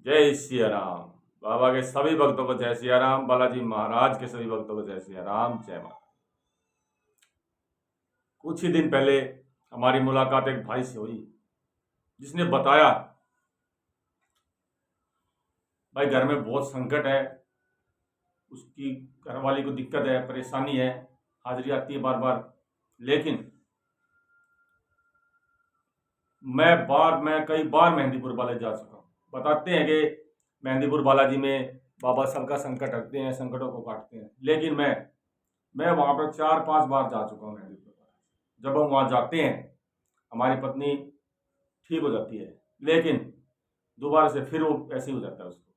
जय सिया राम। बाबा के सभी भक्तों को जय सिया राम। बालाजी महाराज के सभी भक्तों को जय सिया राम, जय माता। कुछ ही दिन पहले हमारी मुलाकात एक भाई से हुई जिसने बताया, भाई घर में बहुत संकट है, उसकी घरवाली को दिक्कत है, परेशानी है, हाजिरी आती है बार बार, लेकिन मैं कई बार मेहंदीपुर बालाजी जा चुका हूँ। बताते हैं कि मेहंदीपुर बालाजी में बाबा सबका संकट हटते हैं, संकटों को काटते हैं, लेकिन मैं वहाँ पर 4-5 बार जा चुका हूँ मेहंदीपुर बालाजी। जब हम वहाँ जाते हैं, हमारी पत्नी ठीक हो जाती है, लेकिन दोबारा से फिर वो ऐसे ही हो जाता है उसको।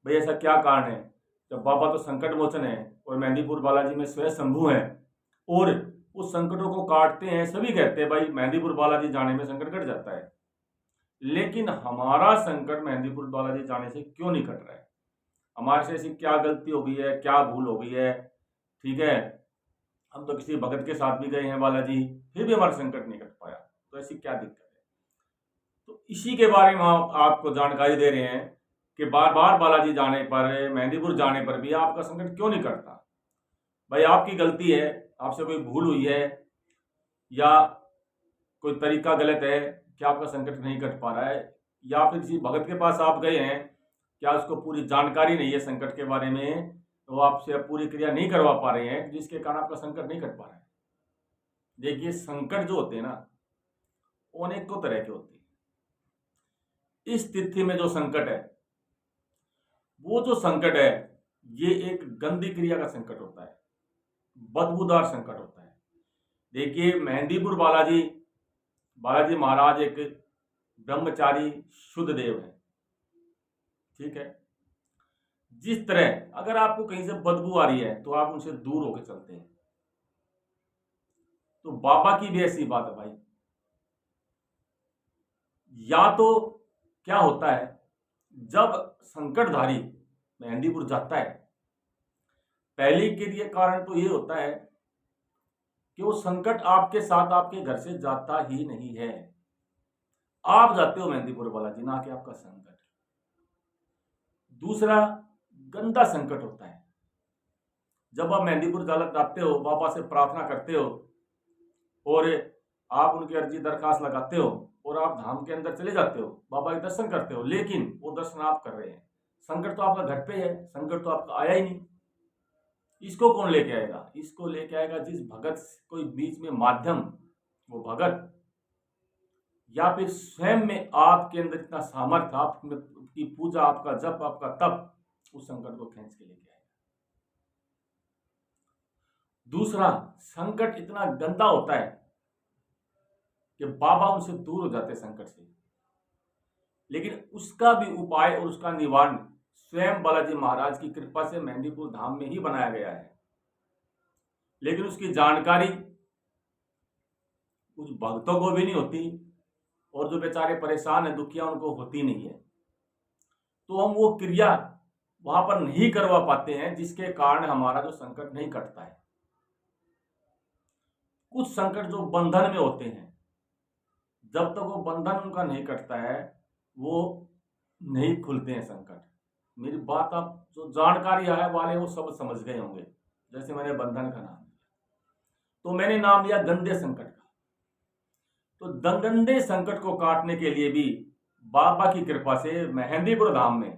भाई ऐसा क्या कारण है? जब बाबा तो संकट मोचन है और मेहंदीपुर बालाजी में स्वयं शंभू है और उस संकटों को काटते हैं। सभी कहते हैं भाई मेहंदीपुर बालाजी जाने में संकट कट जाता है, लेकिन हमारा संकट मेहंदीपुर बालाजी जाने से क्यों नहीं कट रहा है? हमारे से ऐसी क्या गलती हो गई है, क्या भूल हो गई है? ठीक है, हम तो किसी भगत के साथ भी गए हैं बालाजी, फिर भी हमारा संकट नहीं कट पाया, तो ऐसी क्या दिक्कत है? तो इसी के बारे में हम आपको जानकारी दे रहे हैं कि बार बार बालाजी जाने पर, मेहंदीपुर जाने पर भी आपका संकट क्यों नहीं कटता। भाई आपकी गलती है, आपसे कोई भूल हुई है या कोई तरीका गलत है कि आपका संकट नहीं कट पा रहा है, या फिर किसी भगत के पास आप गए हैं, क्या उसको पूरी जानकारी नहीं है संकट के बारे में, तो आपसे पूरी क्रिया नहीं करवा पा रहे हैं, जिसके कारण आपका संकट नहीं कट पा रहा है। देखिए, संकट जो होते हैं ना, वो अनेकों तरह के होते हैं। इस तिथि में जो संकट है, वो जो संकट है, ये एक गंदी क्रिया का संकट होता है, बदबूदार संकट होता है। देखिए, मेहंदीपुर बालाजी महाराज एक ब्रह्मचारी शुद्ध देव है, ठीक है। जिस तरह अगर आपको कहीं से बदबू आ रही है तो आप उनसे दूर होकर चलते हैं, तो बाबा की भी ऐसी बात है भाई। या तो क्या होता है, जब संकटधारी मेहंदीपुर जाता है, पहले के लिए कारण तो ये होता है कि वो संकट आपके साथ आपके घर से जाता ही नहीं है। आप जाते हो मेहंदीपुर बालाजी, ना कि आपका संकट। दूसरा गंदा संकट होता है, जब आप मेहंदीपुर जाते हो, बाबा से प्रार्थना करते हो और आप उनकी अर्जी दरखास्त लगाते हो और आप धाम के अंदर चले जाते हो, बाबा के दर्शन करते हो, लेकिन वो दर्शन आप कर रहे हैं, संकट तो आपका घर पे है, संकट तो आपका आया ही नहीं। इसको कौन लेके आएगा? इसको लेके आएगा जिस भगत कोई बीच में माध्यम, वो भगत, या फिर स्वयं में आपके अंदर इतना सामर्थ्य, आपकी पूजा, आपका जप, आपका तप उस संकट को खींच के लेके आएगा। दूसरा, संकट इतना गंदा होता है कि बाबा उनसे दूर हो जाते संकट से, लेकिन उसका भी उपाय और उसका निवारण स्वयं बालाजी महाराज की कृपा से मेहंदीपुर धाम में ही बनाया गया है, लेकिन उसकी जानकारी कुछ भक्तों को भी नहीं होती और जो बेचारे परेशान है, दुखिया, उनको होती नहीं है। तो हम वो क्रिया वहां पर नहीं करवा पाते हैं, जिसके कारण हमारा जो संकट नहीं कटता है। कुछ संकट जो बंधन में होते हैं, जब तक वो बंधन उनका नहीं कटता है, वो नहीं खुलते हैं संकट। मेरी बात आप जो जानकारी है वाले वो सब समझ गए होंगे। जैसे मैंने बंधन का नाम लिया, तो मैंने नाम लिया गंदे संकट का। तो गंदे संकट को काटने के लिए भी बाबा की कृपा से मेहंदीपुर धाम में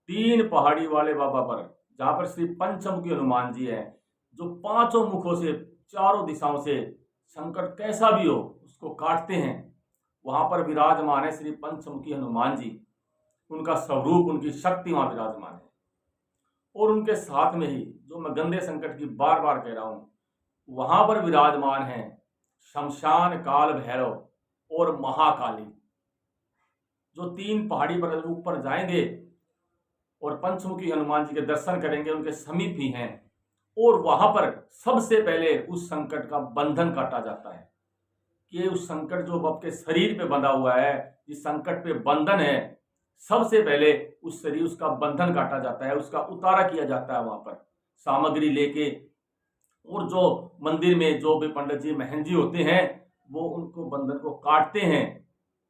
3 पहाड़ी वाले बाबा पर, जहां पर श्री पंचमुखी हनुमान जी है, जो 5 मुखों से, चारों दिशाओं से संकट कैसा भी हो उसको काटते हैं, वहां पर विराजमान है श्री पंचमुखी हनुमान जी। उनका स्वरूप, उनकी शक्ति वहां विराजमान है। और उनके साथ में ही, जो मैं गंदे संकट की बार बार कह रहा हूं, वहां पर विराजमान है शमशान काल भैरव और महाकाली, जो 3 पहाड़ी पर ऊपर जाएंगे और पंचमुखी हनुमान जी के दर्शन करेंगे, उनके समीप ही हैं, और वहां पर सबसे पहले उस संकट का बंधन काटा जाता है। कि उस संकट जो आपके शरीर पे बंधा हुआ है, जिस संकट पे बंधन है, सबसे पहले उस शरीर, उसका बंधन काटा जाता है, उसका उतारा किया जाता है वहां पर सामग्री लेके। और जो मंदिर में जो भी पंडित जी, महंत जी होते हैं, वो उनको बंधन को काटते हैं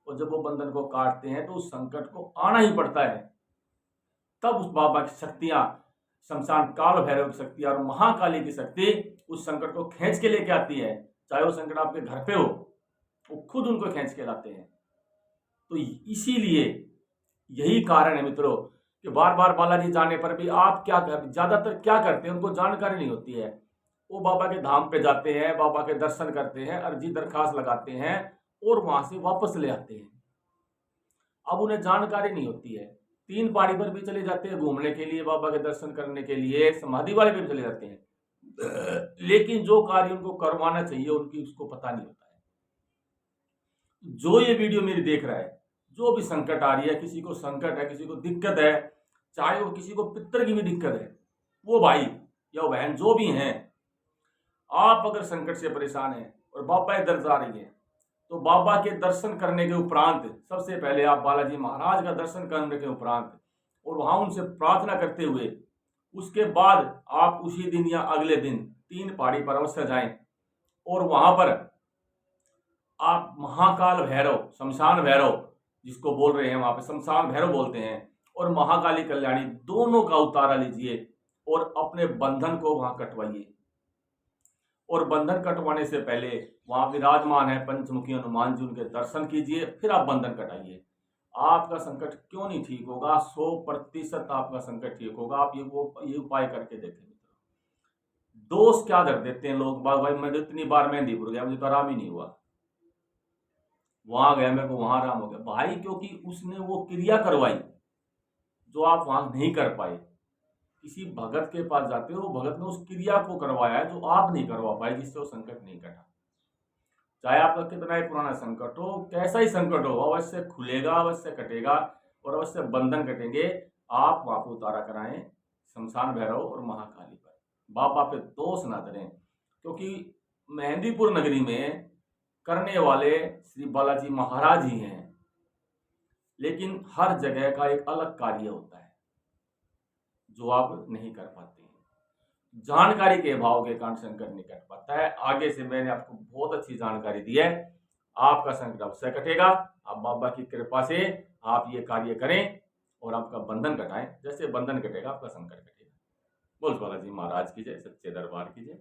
और जब वो बंधन को काटते हैं तो उस संकट को आना ही पड़ता है। तब उस बाबा की शक्तियां, शमशान काल भैरव की शक्ति और महाकाली की शक्ति उस संकट को खींच के लेके आती है। चाहे वो संकट आपके घर पे हो, वो खुद उनको खींच के लाते हैं। तो इसीलिए यही कारण है मित्रों कि बार बार बालाजी जाने पर भी आप क्या कर, ज्यादातर क्या करते हैं, उनको जानकारी नहीं होती है। वो बाबा के धाम पे जाते हैं, बाबा के दर्शन करते हैं, अर्जी दरखास्त लगाते हैं और वहां से वापस ले आते हैं। अब उन्हें जानकारी नहीं होती है। 3 पहाड़ी पर भी चले जाते हैं घूमने के लिए, बाबा के दर्शन करने के लिए, समाधि वाले भी चले जाते हैं, लेकिन जो कार्य उनको करवाना चाहिए उनकी उसको पता नहीं होता है। जो ये वीडियो मेरी देख रहा है, जो भी संकट आ रही है, किसी को संकट है, किसी को दिक्कत है, चाहे वो किसी को पितर की भी दिक्कत है, वो भाई या बहन जो भी हैं, आप अगर संकट से परेशान हैं और बाबा की दर्द आ रही है, तो बाबा के दर्शन करने के उपरांत सबसे पहले आप बालाजी महाराज का दर्शन करने के उपरांत और वहां उनसे प्रार्थना करते हुए उसके बाद आप उसी दिन या अगले दिन 3 पहाड़ी पर अवश्य जाएं और वहां पर आप महाकाल भैरव, शमशान भैरव जिसको बोल रहे हैं, वहां पे शमशान भैरव बोलते हैं, और महाकाली कल्याणी दोनों का उतारा लीजिए और अपने बंधन को वहां कटवाइए। और बंधन कटवाने से पहले वहां विराजमान है पंचमुखी हनुमान जी, उनके दर्शन कीजिए, फिर आप बंधन कटाइए। आपका संकट क्यों नहीं ठीक होगा? 100% आपका संकट ठीक होगा। आप ये उपाय करके देखें। दोष क्या धर देते हैं लोग, भाई मैं इतनी बार मेहंदीपुर गया, मुझे तो आराम ही नहीं हुआ, वहां गया मेरे को वहां आराम हो गया। भाई क्योंकि उसने वो क्रिया करवाई जो आप वहां नहीं कर पाए। किसी भगत के पास जाते हो, वो भगत ने उस क्रिया को करवाया है जो आप नहीं करवा पाए, जिससे वो संकट नहीं कटा। चाहे आपका कितना ही पुराना संकट हो, कैसा ही संकट हो, अवश्य खुलेगा, अवश्य कटेगा और अवश्य बंधन कटेंगे। आप वहां पर उतारा कराएं शमशान भैरव और महाकाली पर। बाबा पे दोष ना करें, क्योंकि मेहंदीपुर नगरी में करने वाले श्री बालाजी महाराज ही हैं, लेकिन हर जगह का एक अलग कार्य होता है जो आप नहीं कर पाते हैं। जानकारी के अभाव के कारण संकट नहीं कट पाता है। आगे से मैंने आपको बहुत अच्छी जानकारी दी है, आपका संकट अवश्य कटेगा। आप बाबा की कृपा से आप ये कार्य करें और आपका बंधन कटाएं। जैसे बंधन कटेगा आपका संकट कटेगा। बोल बालाजी महाराज की जय, सच्चे दरबार की जय।